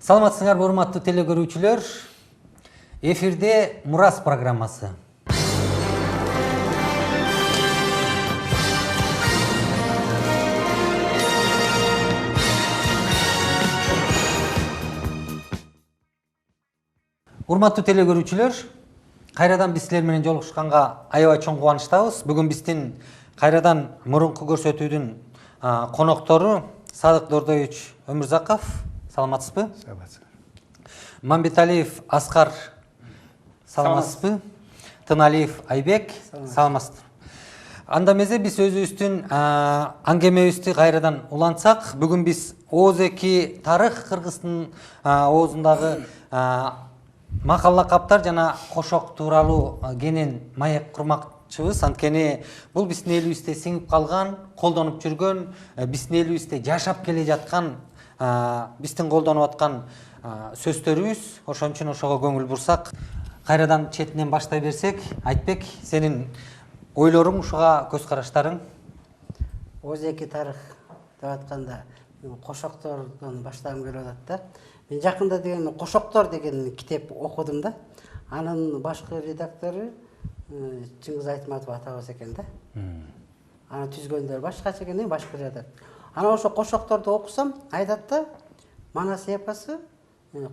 Саламатсыңарбы урматтуу телекөрүүчүлөр. Эфирде Мурас программасы. Урматтуу телекөрүүчүлөр, кайрадан биз силер менен жолугушканга аябай чоң кубанычтабыз. Бүгүн биздин кайрадан мурунку көрсөтүүдүн коноктору Садык Дордоевич Өмүрзаков. Саламатсызбы? Саламатсызбы. Мамбеталиев Аскар. Саламатсызбы? Тыналиев Айбек. Саламатсызбы. Анда эмесе биз өзүбүздүн аңгемебизди кайрадан улантсак, бүгүн биз ооз-2 тарых кыргыздын оозундагы макал лакаптар жана кошок тууралуу кенен маек курмакчыбыз. Анткени бул биздин элибизде сиңип калган, колдонуп жүргөн, биздин элибизде жашап келе жаткан, биздин колдонуп аткан сөздөрүбүз. Ошон үчүн ошого көңүл бурсак, кайрадан четинен баштай берсек, Айтбек, сенин ойлоруң, ушуга көз караштарың? ооз-2 тарых деп атканда кошоктордон баштагым келип атат да. Мен жакында деген Кошоктор деген китеп окудум да. Анын башкы редактору Чыңгыз Айтматов атабыз экен да. Аны түзгөндөр башкача экен, башкы редактор. Ана ошо Кошокторду окусам, айтат да, Манас эпосы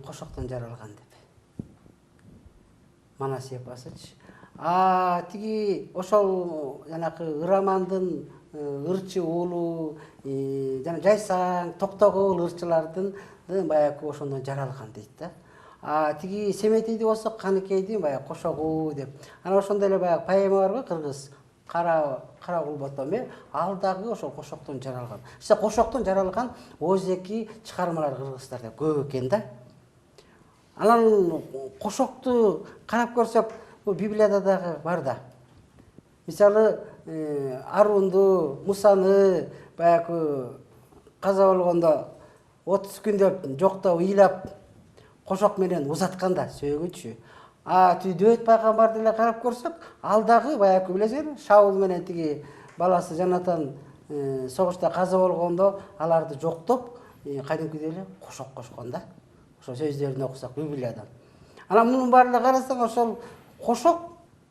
Кошоктон жаралган деп. Манас эпосычы. Тиги ошол жанакы Ырамандын ырчы уулу жана Жайсаң, Токтогул ырчылардын баягы ошондон жаралган дейт да. Тиги Семетийди болсо Каныкейди баягы Кошогу деп. Ана ошондой эле баягы поэма барбы, кыргыз Кара Кулботом, ал дагы ошол Кошоктон жаралган. Кошоктон жаралган ооз-2 чыгармалар кыргыздарда көп экен да. Анан Кошокту карап көрсөк, бул Библияда дагы бар да. Мисалы, Арунду, Мусаны баягы каза болгондо 30 күндөп жоктоп ыйлап Кошок менен узатканда сөөгүчү. Дөйт пайгамбарды эле карап көрсөк, ал дагы баягы билесиңер, Шаул менен тиги баласы Жанатан согушта каза болгондо аларды жоктоп, кадимкидей эле Кошок кошкон да. Ошо сөздөрүн окусак Библиядан. Анан мунун баардыгын карасаң, ошол Кошок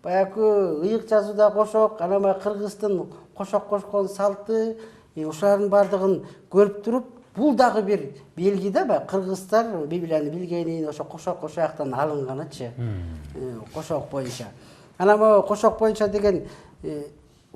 баягы ыйык жазууда Кошок, анан баягы кыргыздын Кошок кошкон салты, ошолардын баардыгын көрүп туруп, бул дагы бир белги да, баягы кыргыздар Библияны билгенин, ошо Кошок ошол жактан алынганычы. Кошок боюнча. Анан могу Кошок боюнча деген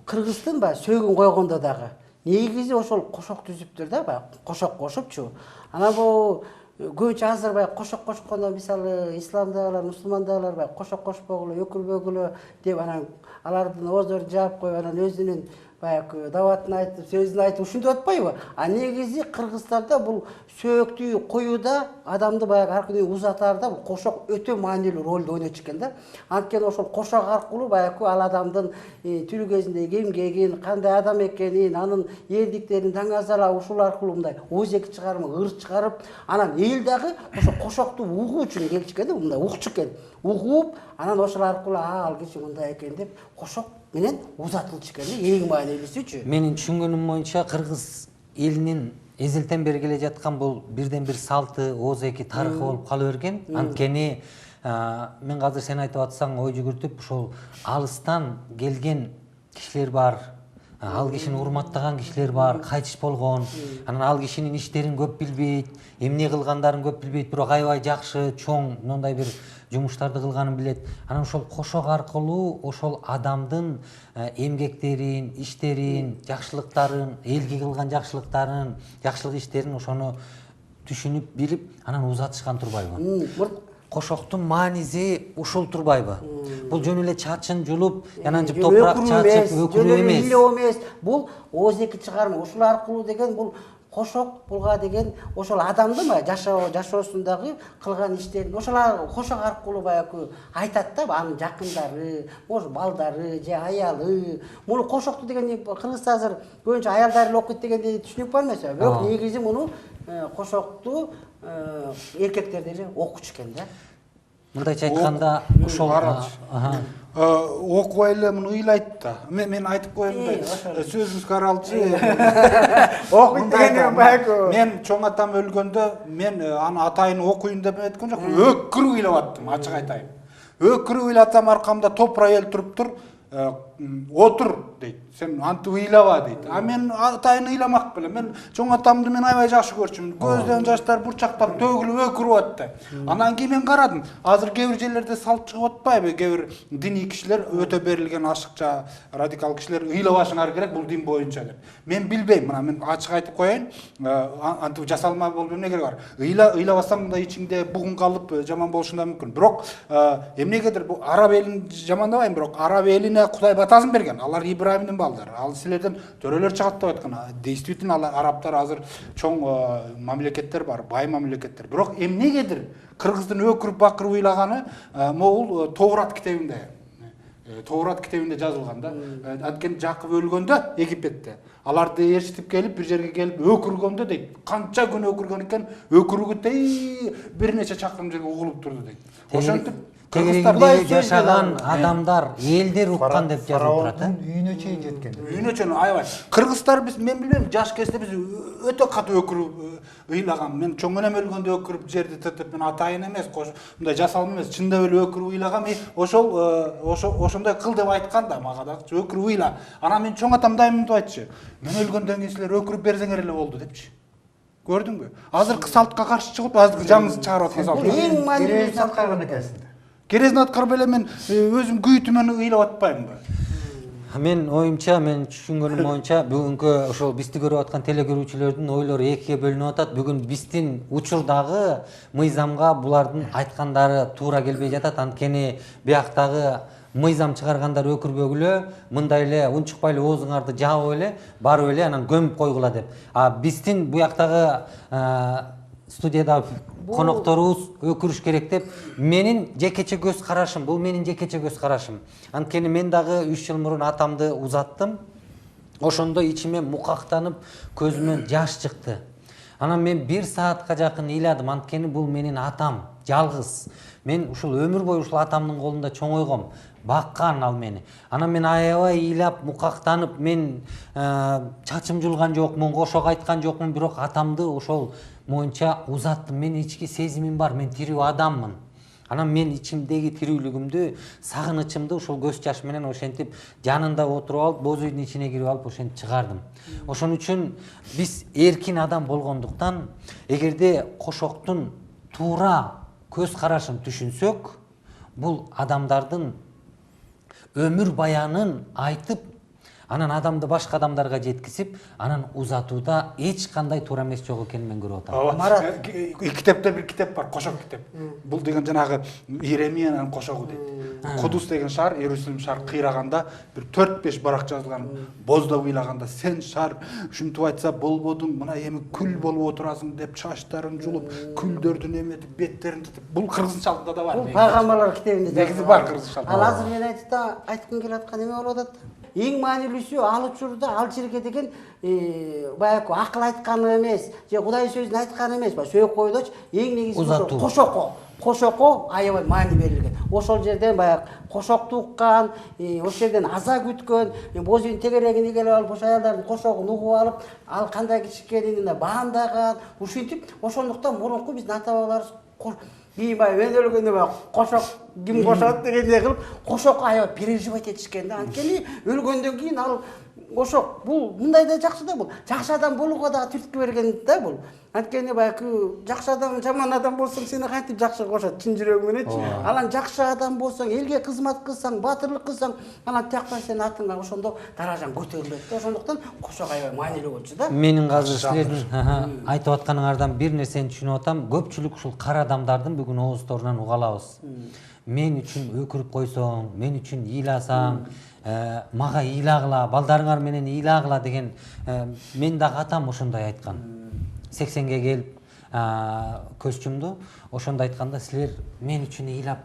кыргыздын баягы сөөгүн койгондо дагы негизи ошол Кошок түзүптүр да, баягы Кошок кошупчу. Анан бул көбүнчө азыр баягы Кошок кошкондо, мисалы, исламдагылар, мусулмандагылар баягы Кошок кошпогулу, өкүлбөгүлү деп анан алардын оозорун жаап коюп, анан өзүнүн баягы даватын айтып, сөзүн айтып ушинтип атпайбы? Негизи кыргыздарда бул сөөктүү коюуда адамды баягы ар күнү узатаарда бул Кошок өтө маанилүү ролду ойночу экен да. Анткени ошол Кошок аркылуу баягы ал адамдын тирүү кезиндеги эмгегин, кандай адам экенин, анын эрдиктерин даңазалап, ушул аркылуу мындай ооз-2 чыгарма ыр чыгарып, анан эл дагы ошо Кошокту угуу үчүн келчү экен да, мындай укчу экен. Угуп, анан ошол аркылуу ал киши мындай экен деп Кошок менен узатылчу экен, эң маанилүүсүчү. Менин түшүнгөнүм боюнча кыргыз элинин эзелтен бери келе жаткан бул бирден бир салты, ооз-2 тарыхы болуп кала берген. Анткени мен азыр сен айтып атсаң ой жүгүртүп, ушул алыстан келген кишилер бар. Ал кишини урматтаган кишилер бар, кайтыш болгон. Анан ал кишинин иштерин көп билбейт, эмне кылгандарын көп билбейт, бирок аябай жакшы, чоң мындай бир жумуштарды кылганын билет. Анан ошол Кошок аркылуу ошол адамдын эмгектерин, иштерин, жакшылыктарын, элге кылган жакшылыктарын, жакшылык иштерин ошону түшүнүп, билип, анан узатышкан турбайбы? Кошоктун мааниси ушул турбайбы? Бул жөн эле чачын жулуп, янанжып топурак чачып өкүрүү эмес. Бул ооз-2 чыгарма. Ушул аркылуу деген бул Кошок булга деген ошол адамдын жашоосундагы кылган иштерин ошол Кошок аркылуу баягы айтат да, анын жакындары, может балдары же аялы. Муну Кошокту деген кыргызда азыр көбүнчө аялдар эле окуйт дегенди түшүнүк бар эмес? Бирок негизи муну Кошокту эркектер деле окучу экен да. мындайча айтканда ошол окубай эле муну ыйлайт да. Мен айтып коеюн да. Сөзүбүзгө аралчы. Окуйт дегенде баягы. Мен чоң атам өлгөндө мен аны атайын окуйун деп айткан жокмун. Өкүрүп ыйлап аттым, ачык айтайын. Өкүрүп ыйлатсам аркамда топур айыл туруп тур. Отур дейт. Сен антип ыйлаба дейт. А мен атайын ыйламак белем. Мен чоң атамды мен аябай жакшы көрчүмүн. Көздөн жаштар бурчактап төгүлүп өкүрүп атты. Анан кийин мен карадым. Азыр кээ бир жерлерде салт чыгып атпайбы? Кээ бир диний кишилер, өтө берилген ашыкча радикал кишилер ыйлабашыңар керек бул дин боюнча деп. Мен билбейм. Мына мен ачык айтып коеюн. Антип жасалма болуп эмне кереги бар? Ыйлабасаң да ичиңде бугун калып жаман болушу да мүмкүн. Бирок эмнегедир бу араб элин жамандабайм, бирок араб элине Кудай батасын берген. Алар Ибраимдин балдары. Ал силерден төрөлөр чыгат деп айткан. Действительно алар арабтар азыр чоң мамлекеттер бар, бай мамлекеттер. Бирок эмнегедир кыргыздын өкүрүп бакырып ыйлаганы могул Тоурат китебинде. Тоурат китебинде жазылган да. Анткени Жакып өлгөндө Египетте аларды ээрчитип келип бир жерге келип өкүргөндө дейт. Канча күн өкүргөн экен, өкүрүгү бир нече чакырым жерге угулуп турду дейт. Ошентип тегерегиндеги жашаган адамдар элдер уккан деп жазылып турат. Үйүнө чейин жеткен. Үйүнө чейин аябай. Кыргыздар биз мен билбейм, жаш кезде биз өтө катуу өкүрүп ыйлаган. Мен чоң энем өлгөндө өкүрүп жерди тытып, мен атайын эмес, мындай жасалма эмес, чындап эле өкүрүп ыйлаган. Ошондой кыл деп айткан да мага да, өкүрүп ыйла. Анан мен чоң атам дайым мынтип айтчы. Мен өлгөндөн кийин силер өкүрүп берсеңер эле болду депчи. Көрдүңбү? Азыркы салтка каршы чыгып, азыркы жаңы чыгарып аткан салт. Эң маанилүүсү аткарган экенсиң. Керезин аткарып эле мен өзүм күйүтүмөн ыйлап атпаймынбы? Мен оюмча, мен түшүнгөнүм боюнча бүгүнкү ошол бизди көрүп аткан телекөрүүчүлөрдүн ойлору экиге бөлүнүп атат. Бүгүн биздин учурдагы мыйзамга булардын айткандары туура келбей жатат. Анткени бияктагы мыйзам чыгаргандар өкүрбөгүлө, мындай эле унчукпай эле оозуңарды жаап эле, барып эле анан көмүп койгула деп. А биздин буяктагы студияда конокторубуз өкүрүш керек деп менин жекече көз карашым, бул менин жекече көз карашым. Анткени мен дагы 3 жыл мурун атамды узаттым. Ошондо ичиме мукактанып, көзүмөн жаш чыкты. Анан мен 1 саатка жакын ыйладым, анткени бул менин атам, жалгыз. Мен ушул өмүр бою ушул атамдын колунда чоңойгом, баккан ал мени. Анан мен аябай ыйлап, мукактанып, мен чачым жулган жокмун, кошок айткан жокмун, бирок атамды ошол моюнча узаттым. Мен ички сезимим бар, мен тирүү адаммын. Анан мен ичимдеги тирүүлүгүмдү, сагынычымды ошол көз жаш менен ошентип жанында отуруп алып, боз үйдүн ичине кирип алып ошентип чыгардым. Ошон үчүн биз эркин адам болгондуктан, эгерде кошоктун туура көз карашын түшүнсөк, бул адамдардын өмүр баянын айтып, анан адамды башка адамдарга жеткизип, анан узатууда эч кандай туура эмес жок экенин мен көрүп атам. Марат, Китепте бир китеп бар, кошок китеп. Бул деген жанагы Иеремиянын кошогу дейт. Кудус деген шаар, Иерусалим шаар кыйраганда бир 4-5 барак жазылган. Боздоп ыйлаганда сен шаар ушинтип айтса болбодуң, мына эми күл болуп отурасың деп чачтарын жулуп, күлдөрдүн эметип, беттерин тытып. Бул кыргызчалыкта да бар. бул пайгамбарлар китебинде Негизи бар кыргызчалыкта. Ал азыр мен айткым келип аткан эме болуп атат. Эң маанилүүсү ал учурда ал жерге деген баягы акыл айтканы эмес, же Кудай сөзүн айтканы эмес, сөйүп койдочу эң негизи кошокко аябай маани берилген. Ошол жерден баягы кошокту уккан, ошол жерден аза күткөн, боз үйдүн тегерегине келип алып, ошо аялдардын кошогун угуп алып, ал кандай кичиккенин баамдаган, ушинтип, ошондуктан мурунку биздин ата бабаларыбыз мен өлгөндө баягы кошок ким кошот дегендей кылып, кошокко аябай переживать этишкен да. Анткени өлгөндөн кийин ал кошок бул мындай да жакшы да, бул жакшы адам болууга да түрткү берген да бул. Анткени баягы жакшы адам, жаман адам болсоң сени кантип жакшы кошот, чын жүрөгүң мененчи. Анан жакшы адам болсоң, элге кызмат кылсаң, батырлык кылсаң, анан тияктан сенин атыңа ошондо даражаң көтөрүлөт да. Ошондуктан кошок аябай маанилүү болчу да. Менин азыр силердин айтып атканыңардан бир нерсени түшүнүп атам. Көпчүлүк ушул кара адамдардын бүгүн оозторунан уга алабыз. Мен үчүн өкүрүп койсоң, мен үчүн ыйласаң, мага ыйлагыла, балдарыңар менен ыйлагыла деген мен дагы атам ошондой айткан. 80ге келип көз жумду. Ошондо айтканда силер мен үчүн ыйлап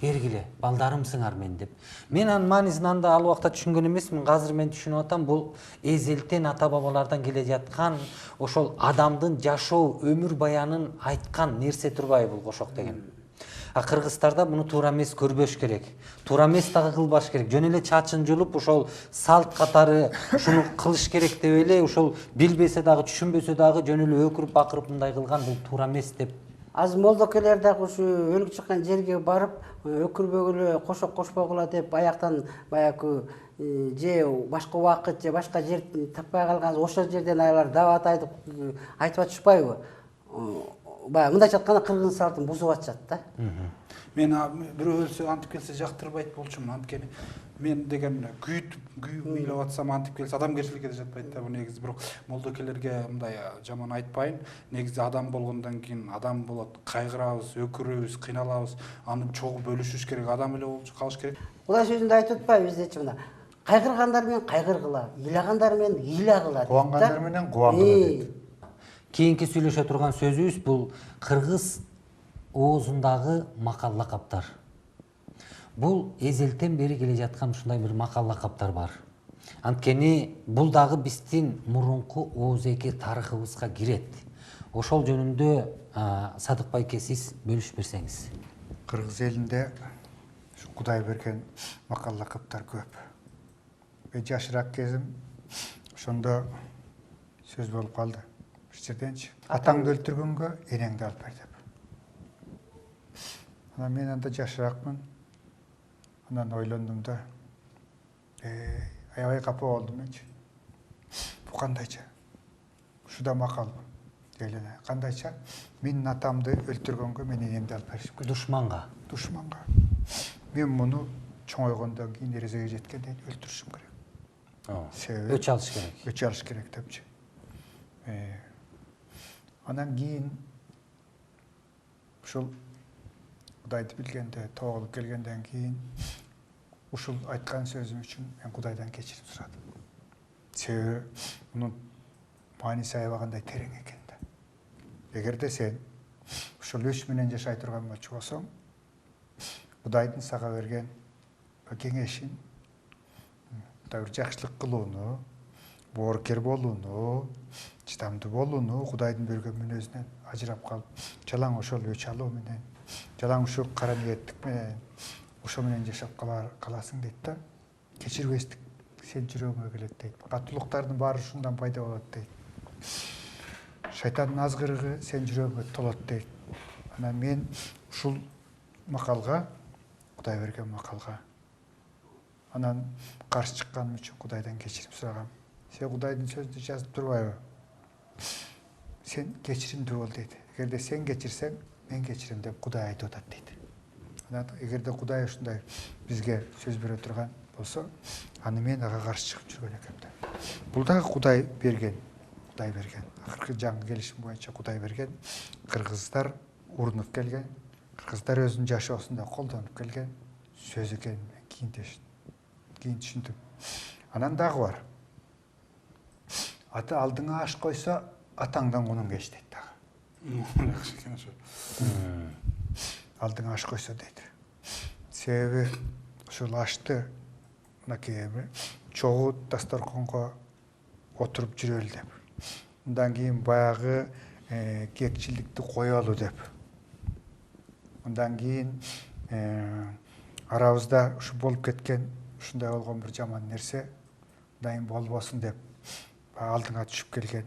бергиле, балдарымсыңар мен деп. Мен анын маанисин анда ал убакта түшүнгөн эмесмин. Азыр мен түшүнүп атам, бул эзелтен ата бабалардан келе жаткан ошол адамдын жашоо өмүр баянын айткан нерсе турбайбы бул кошок деген. А кыргыздарда муну туура эмес көрбөш керек. Туура эмес дагы кылбаш керек. Жөн эле чачын жулуп ошол салт катары ушуну кылыш керек деп эле ошол билбесе дагы түшүнбөсө дагы жөн эле өкүрүп бакырып мындай кылган бул туура эмес деп. Азыр молдокелер дагы ушу өлүк чыккан жерге барып өкүрбөгүлө кошок кошпогула деп аяктан баягы же башка убакыт же башка жер таппай калган ошол жерден алар дават айтып атышпайбы? Баягы мындайча айтканда кыргыз салтын бузуп атышат да. Мен бирөө өлсө антип келсе жактырбайт болчумун. Анткени мен деген күй ыйлап атсам антип келсе адамгерчиликке да жатпайт да. Бул негизи бирок молдокелерге мындай жаман айтпайын. Негизи адам болгондон кийин адам болот. Кайгырабыз, өкүрөбүз, кыйналабыз. Аны чогуу бөлүшүш керек. Адам эле болуп калыш керек. Кудай сөзүндө айтып атпайбы биздечи мына? Кайгыргандар менен кайгыргыла, ыйлагандар менен ыйлагыла. Кубангандар менен кубангыла дейт. Кийинки сүйлөшө турган сөзүбүз бул кыргыз оозундагы макал лакаптар. Бул эзелтен бери келе жаткан ушундай бир макал лакаптар бар. Анткени бул дагы биздин мурунку ооз-эки тарыхыбызга кирет. Ошол жөнүндө Садык байке сиз бөлүшүп берсеңиз. Кыргыз элинде Кудай берген макал лакаптар көп. Жашыраак кезим ошондо сөз болуп калды. Бир жерденчи атаңды өлтүргөнгө энеңди алып бер деп. Анан мен анда жашыраакмын. Анан ойлондум да, аябай капа болдум менчи. Бу кандайча? Ушу да макалбы? Эле кандайча? Менин атамды өлтүргөнгө мен энемди алып беришим керек. Душманга. Мен муну чоңойгондон кийин эрезеге жеткенден кийин өлтүрүшүм керек. Себеби Өч алыш керек. Өч алыш керек депчи. Анан кийин ушул Кудайды билгенде, тоголуп келгенден кийин ушул айткан сөзүм үчүн мен Кудайдан кечирим сурадым. Себеби мунун мааниси аябагандай терең экен да. Эгерде сен ушул өч менен жашай турган болчу болсоң, Кудайдын сага берген кеңешин бир жакшылык кылууну, боорукер болууну, чыдамдуу болууну, Кудайдын берген мүнөзүнөн ажырап калып, жалаң ошол өч алуу менен, жалаң ушул кара ниеттик менен, ошо менен жашап каласың дейт да. Кечирбестик сен жүрөгүңө келет дейт. Катуулуктардын баары ушундан пайда болот дейт. Шайтандын азгырыгы сен жүрөгүңө толот дейт. Анан мен ушул макалга, Кудай берген макалга, анан каршы чыкканым үчүн Кудайдан кечирим сурагам. Сен Кудайдын сөзүндө жазып турбайбы? Сен кечиримдүү бол дейт. Эгерде сен кечирсең, мен кечирим деп Кудай айтып атат дейт. Анан эгерде Кудай ушундай бизге сөз бере турган болсо, аны мен ага каршы чыгып жүргөн экем да. Бул дагы Кудай берген. Акыркы жаңы келишим боюнча Кудай берген. Кыргыздар урунуп келген, кыргыздар өзүнүн жашоосунда колдонуп келген сөз экенин кийин түшүндүм. Анан дагы бар. Аты алдыңа аш койсо, атаңдан кунуң кеч дейт дагы. Жакшы экен ошо. Алдыңа аш койсо дейт. Себеби ошол ашты мынакей чогуу дасторконго отуруп жүрөлү деп. Мындан кийин баягы кекчиликти коелу деп. Мындан кийин арабызда ушу болуп кеткен, ушундай болгон бир жаман нерсе дайым болбосун деп алдыңа түшүп келген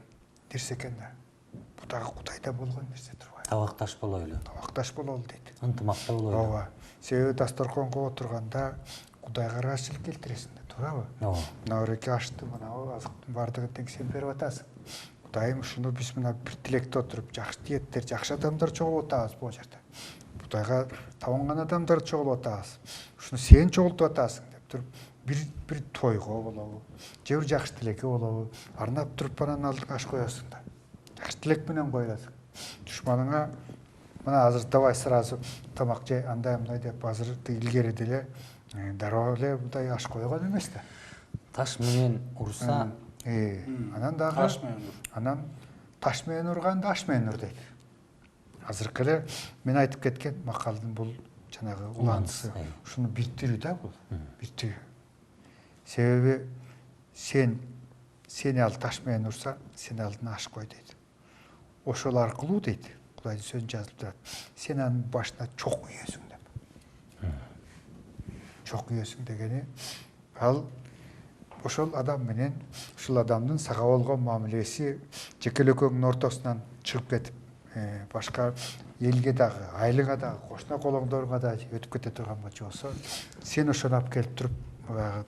нерсе экен да. Бу дагы Кудайда болгон нерсе турбайбы? Табакташ болойлу. Табакташ бололу дейт. Ынтымакта болойлу. Ооба. Себеби дасторконго отурганда Кудайга ыраазычылык келтиресиң да, туурабы? Ооба. Мына эки ашты, мына азыктын баардыгын тең сен берип атасың. Кудайым ушуну биз мына бир тилекте отуруп, жакшы тиеттер, жакшы адамдар чогулуп атабыз бул жерде. Кудайга табынган адамдар чогулуп атабыз. Ушуну сен чогултуп атасың деп туруп, бир тойго болобу, же бир жакшы тилекке болобу, арнап туруп анан алдыңа аш коесуң да. Жакшы тилек менен коесуң. Душманыңа мына азыр давай сразу тамак же андай мындай деп азыр илгери деле дароо эле мындай аш койгон эмес да. Таш менен урса, Анан дагы анан таш менен урганды аш менен ур дейт. Азыркы эле мен айтып кеткен макалдын бул жанагы улантысы. Ушуну биттирүү да бул. Биттирүү. Себеби сени ал таш менен урса, сен алдына аш кой дейт. Ошол аркылуу дейт. Кудайдын сөзүн жазылып турат. Сен анын башына чок үйөсүң деп. Чок үйөсүң дегени ал ошол адам менен ушул адамдын сага болгон мамилеси жекелөкөңдүн ортосунан чыгып кетип, башка элге дагы, айылыңа дагы, кошуна колоңдоруңа да өтүп кете турган болсо, сен ошону алып келип туруп,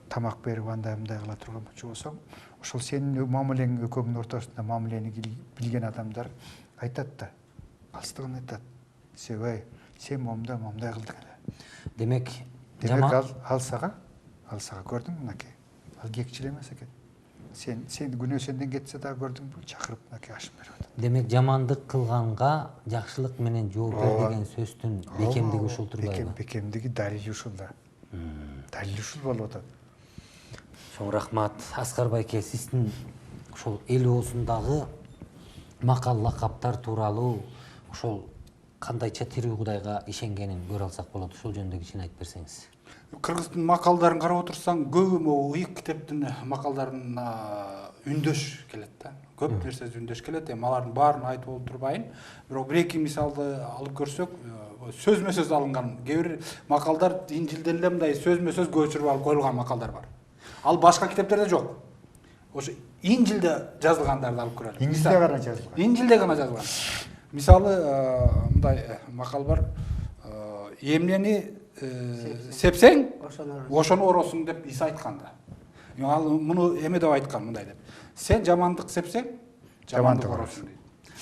тамак берип андай мындай кыла турган болсоң, ошол сенин мамилең экөөңдүн ортосунда мамилени билген адамдар айтат да, алыстыгын айтат. Себебай, сен момундай кылдың эле. Демек Ал сага көрдүң мынакей. Ал кекчил эмес экен. Сен күнөө сенден кетсе да көрдүңбү, чакырып мынакей ашып берип атат. демек жамандык кылганга жакшылык менен жооп бер деген сөздүн бекемдиги ушул турбайбы? Бекемдиги далили ушул да. Далили ушул болуп атат. Чоң рахмат Аскар байке, сиздин ошол эл оозундагы макал лакаптар тууралуу ошол кандайча тирүү Кудайга ишенгенин көрө алсак болот, ошол жөнүндө кичине айтып берсеңиз. Кыргыздын макалдарын карап отурсаң, көбү могу ыйык китептин макалдарына үндөш келет да. Көп нерсе үндөш келет. Эми алардын баарын айтып олтурбайын, бирок бир-эки мисалды алып көрсөк, сөзмө сөз алынган кээ бир макалдар Инжилден эле мындай сөзмө сөз көчүрүп алып коюлган макалдар бар. Ал башка китептерде жок. Ошо Инжилде жазылгандарды алып көрөлүк. Инжилде гана жазылган. Инжилде гана жазылган. Мисалы, мындай макал бар. Эмнени сепсең, ошону оросуң деп Иса айткан да. Ал муну эме деп айткан, мындай деп. Сен жамандык сепсең, жамандык оросуң дейт.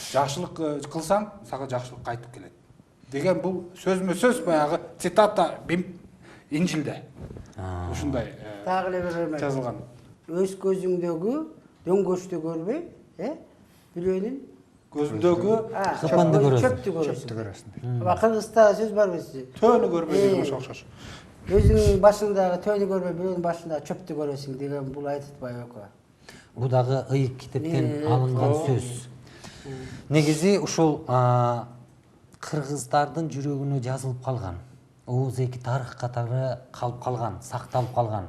Жакшылык кылсаң, сага жакшылык кайтып келет. Деген бул сөзмө сөз баягы цитата Инжилде. Ушундай Дагы эле бир жазылган. Өз көзүңдөгү дөңгөчтү көрбөй, бирөөнүн Көзүндөгү Капанды көрөсүң. чөптү көрөсүң. Кыргызда сөз бар эмес. төөнү көрбөй деген окшош. Өзүңдүн башыңдагы төөнү көрбөй, бирөөнүн башындагы чөптү көрөсүң деген бул айтылбайбы эко. Бул дагы ыйык китептен алынган сөз. Негизи ушул кыргыздардын жүрөгүнө жазылып калган, Ооз эки тарых катары калып калган, сакталып калган.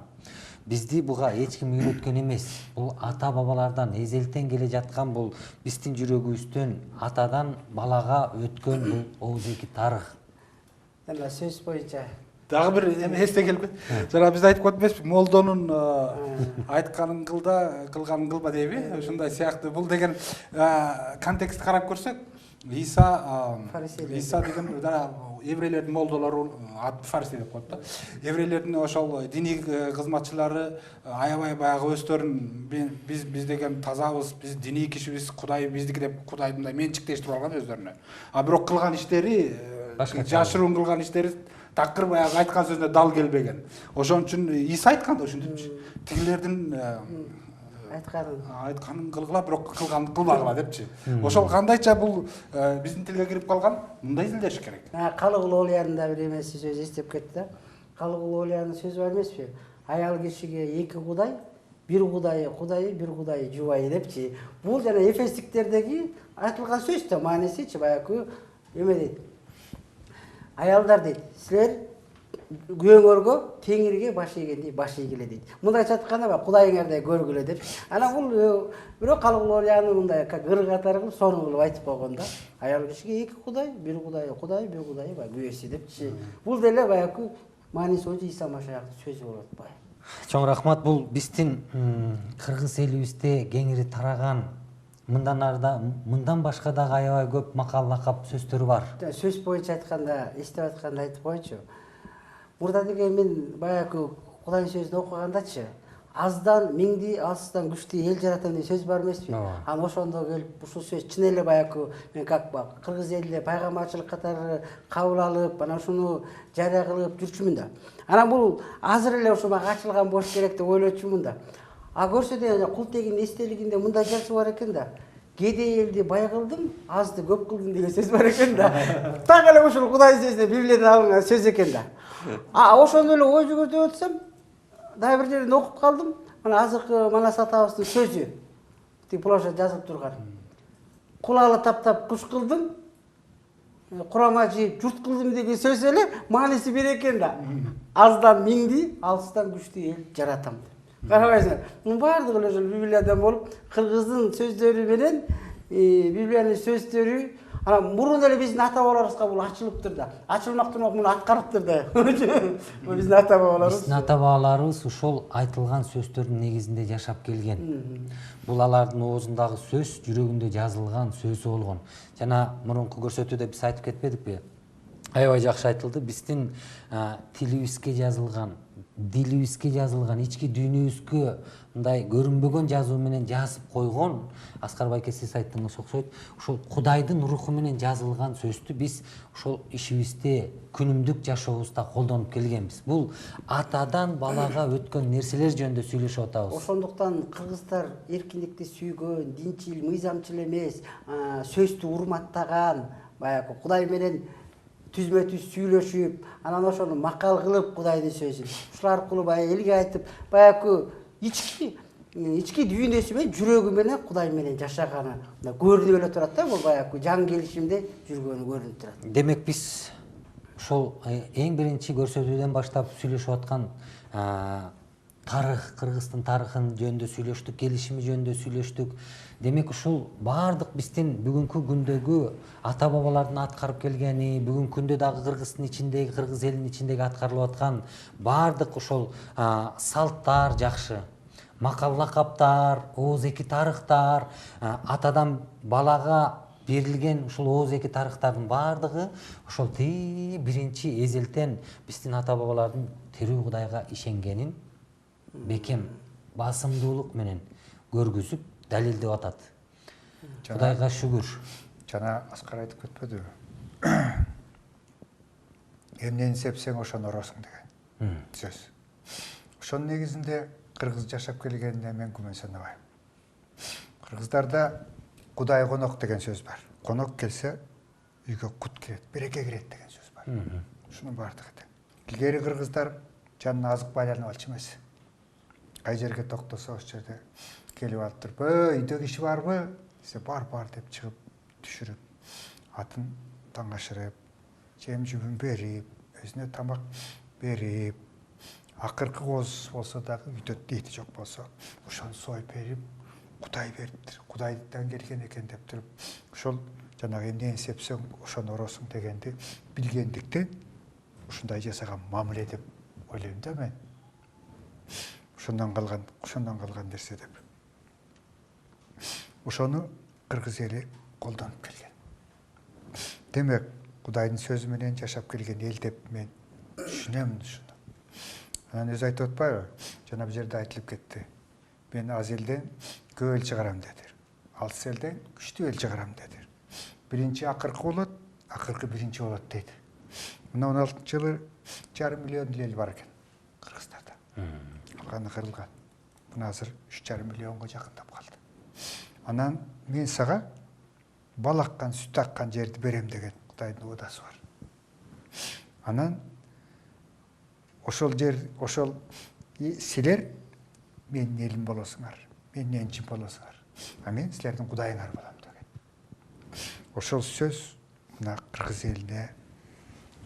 Бизди буга эч ким үйрөткөн эмес. Бул ата бабалардан эзелтен келе жаткан, бул биздин жүрөгүбүздөн атадан балага өткөн бул Ооз эки тарых. Эми сөз боюнча Дагы бир эме эсте келип, жана биз айтып коет эмеспи, молдонун айтканын кыл да, кылганын кылба дейби? Ушундай сыяктуу. Бул деген контекстти карап көрсөк, Иса деген еврейлердин молдолору, фарисей деп коет да. Еврейлердин ошол диний кызматчылары аябай баягы өздөрүн биз деген тазабыз, биз диний кишибиз, Кудай биздики деп Кудайдын менчиктештирип алган өздөрүнө. А бирок кылган иштери, жашыруун кылган иштери такыр баягы айткан сөзүнө дал келбеген. Ошон үчүн Иса айткан да ушинтипчи. Тигилердин айтканын кылгыла, бирок кылганды кылбагыла депчи. Ошол кандайча бул биздин тилге кирип калган, мындай изилдеш керек. Калыгул Олиянда бир эмеси сөз эстеп кетти да. Калыгул Олиянын сөзү бар эмеспи? Аял кишиге эки кудай, бир кудайы Кудайы, бир кудайы жубайы депчи. Бул жана Эфестиктердеги айтылган сөз да, маанисичи баягы эме дейт. Аялдар дейт, силер күйөөңөргө теңирге баш ийгендей баш ийгиле дейт. Мындайча айтканда Кудайыңардай көргүлө деп. Анан бул бирок Калыгул Олияны мындай кыр катары кылып сонун кылып айтып койгон да. Аял кишиге эки кудай, бир кудайы Кудай, бир кудайы күйөөсү депчи. Бул деле баягы мааниси боюнча Иса Машаяктын сөзү болуп атпайбы? Чоң рахмат. Бул биздин кыргыз элибизде кеңири тараган, мындан башка дагы аябай көп макал лакап сөздөр бар. Сөз боюнча айтканда, эстеп айтканда айтып койчу. Мурда деген мен баягы Кудайдын сөзүн окугандачы, аздан миңди, алыстан күчтүү эл жаратам деген сөз бар эмеспи? Анан ошондо келип ушул сөз чын эле баягы мен как кыргыз элине пайгамбарчылык катары кабыл алып, анан ушуну жарыя кылып жүрчүмүн да. Анан бул азыр эле ошо мага ачылган болуш керек деп ойлочумун да. А көрсө деле Култегин эстелигинде мындай жазуу бар экен да. Кедей элди бай кылдым, азды көп кылдым деген сөз бар экен да. Так эле ушул Кудайдын сөзүнө Библияда алынган сөз экен да. Ошондо эле ой жүгүртүп өтсөм, дагы бир жерден окуп калдым. Мына азыркы Манас атабыздын сөзү. Тиги плошадь жазылып турган. Кулалы таптап куш кылдым, курама жийип журт кылдым деген сөз эле мааниси бир экен да. Аздан миңди, алыстан күчтүү эл жаратам. Карабайсыңар, мунун баардыгы эле Библиядан болуп, кыргыздын сөздөрү менен Библиянын сөздөрү, Анан мурун эле биздин ата бабаларыбызга бул ачылыптыр да. Ачылмактан муну аткарыптыр да. Бул биздин ата бабаларыбыз. Биздин ата бабаларыбыз ушул айтылган сөздөрдүн негизинде жашап келген. Бул алардын оозундагы сөз, жүрөгүндө жазылган сөзү болгон. Жана мурунку көрсөтүүдө биз айтып кетпедикпи? Аябай жакшы айтылды. Биздин тилибизге жазылган, дилибизге жазылган, ички дүйнөбүзгө мындай көрүнбөгөн жазуу менен жазып койгон, Аскар байке сиз айттыңыз окшойт, ушул Кудайдын руху менен жазылган сөздү биз ушул ишибизде, күнүмдүк жашообузда колдонуп келгенбиз. Бул атадан балага өткөн нерселер жөнүндө сүйлөшүп атабыз. Ошондуктан кыргыздар эркиндикти сүйгөн, динчил, мыйзамчыл эмес, сөздү урматтаган, баягы Кудай менен түзмө түз сүйлөшүп, анан ошону макал кылып Кудайдын сөзүн. Ушул аркылуу баягы элге айтып, баягы ички дүйнөсү менен, жүрөгү менен Кудай менен жашаганы көрүнүп эле турат да, бул баягы жан келишимде жүргөнү көрүнүп турат. Демек биз ошол эң биринчи көрсөтүүдөн баштап сүйлөшүп аткан тарых, Кыргыздын тарыхын жөнүндө сүйлөштүк, келишими жөнүндө сүйлөштүк. Демек ушул баардык биздин бүгүнкү күндөгү ата бабалардын аткарып келгени, бүгүнкү күндө дагы Кыргыздын ичиндеги, Кыргыз элинин ичиндеги аткарылып аткан баардык ошол салттар жакшы. Макал лакаптар, ооз-эки тарыхтар, атадан балага берилген ушул ооз-эки тарыхтардын баардыгы ошол биринчи эзелтен биздин ата бабалардын тирүү Кудайга ишенгенин бекем басымдуулук менен көргүзүп далилдеп атат. Кудайга шүгүр. Жана Аскар айтып кетпедиби? Эмнени сепсең ошону оросуң деген сөз. Ошонун негизинде кыргыз жашап келгенине мен күмөн санабайм. Кыргыздарда Кудай конок деген сөз бар. Конок келсе үйгө кут кирет, береке кирет деген сөз бар. Ушунун баардыгы тең. Илгери кыргыздар жанына азык байланып алчу эмес. Кай жерге токтосо ошол жерде келип алып туруп, үйдө киши барбы? Десе бар деп чыгып түшүрүп, атын таңашырып, жем жүбүн берип, өзүнө тамак берип, акыркы кооз болсо дагы үйдө эти жок болсо, ошону союп берип, Кудай бериптир, Кудайдан келген экен деп туруп, ошол жанагы эмнени сепсең ошону оросуң дегенди билгендиктен ушундай жасаган мамиле деп ойлойм да мен. Ошондон калган нерсе деп. Ошону кыргыз эли колдонуп келген. Демек, Кудайдын сөзү менен жашап келген эл деп мен түшүнөм ушуну. Анан өзү айтып атпайбы? Жана бул жерде айтылып кетти. Мен аз элден көп эл чыгарам дедир. Алыс элден күчтүү эл чыгарам дедир. Биринчи акыркы болот, акыркы биринчи болот дейт. Мына 16-жылы 1,5 миллион эл бар экен Кыргыздарда. Калганы кырылган. Мына азыр 3,5 миллионго жакындап калды. Анан мен сага бал аккан, сүт аккан жерди берем деген Кудайдын уудасы бар. Анан ошол силер менин элим болосуңар, менин энчим болосуңар. А мен силердин Кудайыңар болом деген. Ошол сөз мына кыргыз элине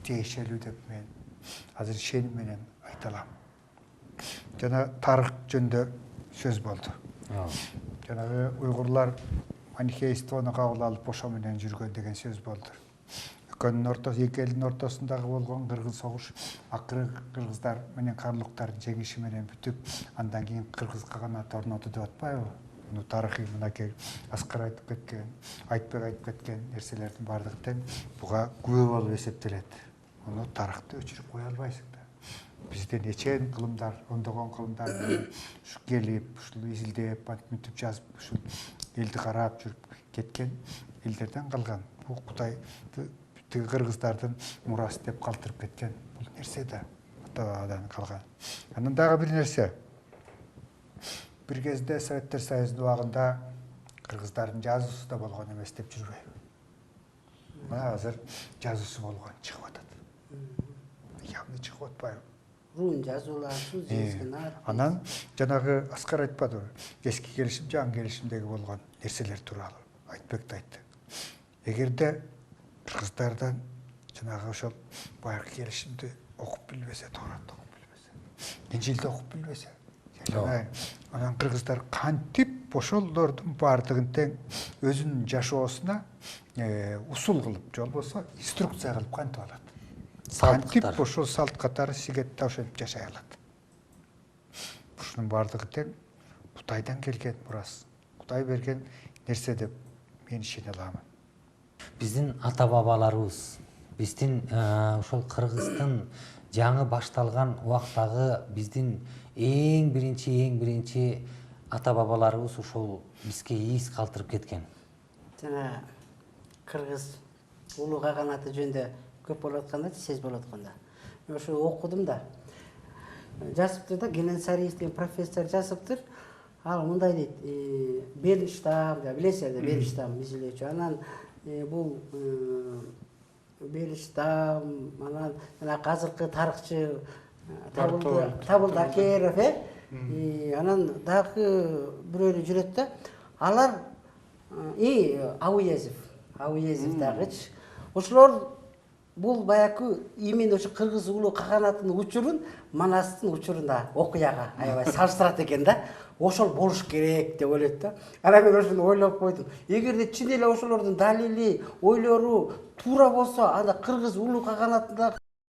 тиешелүү деп мен азыр ишеним менен айта алам. Жана тарых жөнүндө сөз болду. Жанагы уйгурлар манихействону кабыл алып ошо менен жүргөн деген сөз болду. Эки элдин ортосундагы болгон кыргыз согуш акыры кыргыздар менен карлуктардын жеңиши менен бүтүп, андан кийин кыргыз каганаты орноту деп атпайбы? Муну тарыхый мынакей Аскар айтып кеткен, Айтбек айтып кеткен нерселердин баардыгы тең буга күбө болуп эсептелет. Муну тарыхты өчүрүп кое албайсың да. Бизде нечен кылымдар, ондогон кылымдар ушу келип, ушул изилдеп, мынтип жазып, ушул элди карап жүрүп кеткен элдерден калган. Бул Кудайды кыргыздардын мурасы деп калтырып кеткен бул нерсе да атадан калган. Анан дагы бир нерсе. Бир кезде Советтер Союзунун убагында кыргыздардын жазуусу да болгон эмес деп жүрбөйбү. Мына азыр жазуусу болгон чыгып атат. Явно чыгып атпайбы? Рун жазуулар, сөз жазган. Анан жанагы Аскар айтпадыбы? Эски келишим, жаңы келишимдеги болгон нерселер тууралуу Айтбек да айтты. Эгерде кыргыздардан жанагы ошол байыркы келишимди окуп билбесе, Тооротду окуп билбесе, Инжилди окуп билбесе, Анан кыргыздар кантип ошолордун баардыгын тең өзүнүн жашоосуна усул кылып, же болбосо инструкция кылып кантип алат. Кантип ошол салт катары сигетте ошентип жашай алат. Ушунун баардыгы тең Кутайдан келген мурас. Кутай берген нерсе деп мен ишене аламын. Биздин ата бабаларыбыз, биздин ошол Кыргыздын жаңы башталган убактагы биздин эң биринчи ата бабаларыбыз ошол бизге ийиз калтырып кеткен. Жана кыргыз улуу каганаты жөнүндө көп болуп атканда, сөз болуп атканда. Мен ошо окудум да. Жазыптыр да, Гененсариев деген профессор жазыптыр. Ал мындай дейт, Бериштам, билесиздер да, Бериштам изилөөчү. Анан бул Бериштам, анан жана азыркы тарыхчы Табылды Акеров, анан дагы бирөөлөр жүрөт да. Алар Ауезов дагычы. Ошолор бул баягы именно ошо кыргыз улуу каганатынын учурун Манастын учурунда окуяга аябай салыштырат экен да. Ошол болуш керек деп ойлойт да. Анан мен ошону ойлоп койдум. Эгерде чын эле ошолордун далили, ойлору туура болсо, анда кыргыз улуу каганатында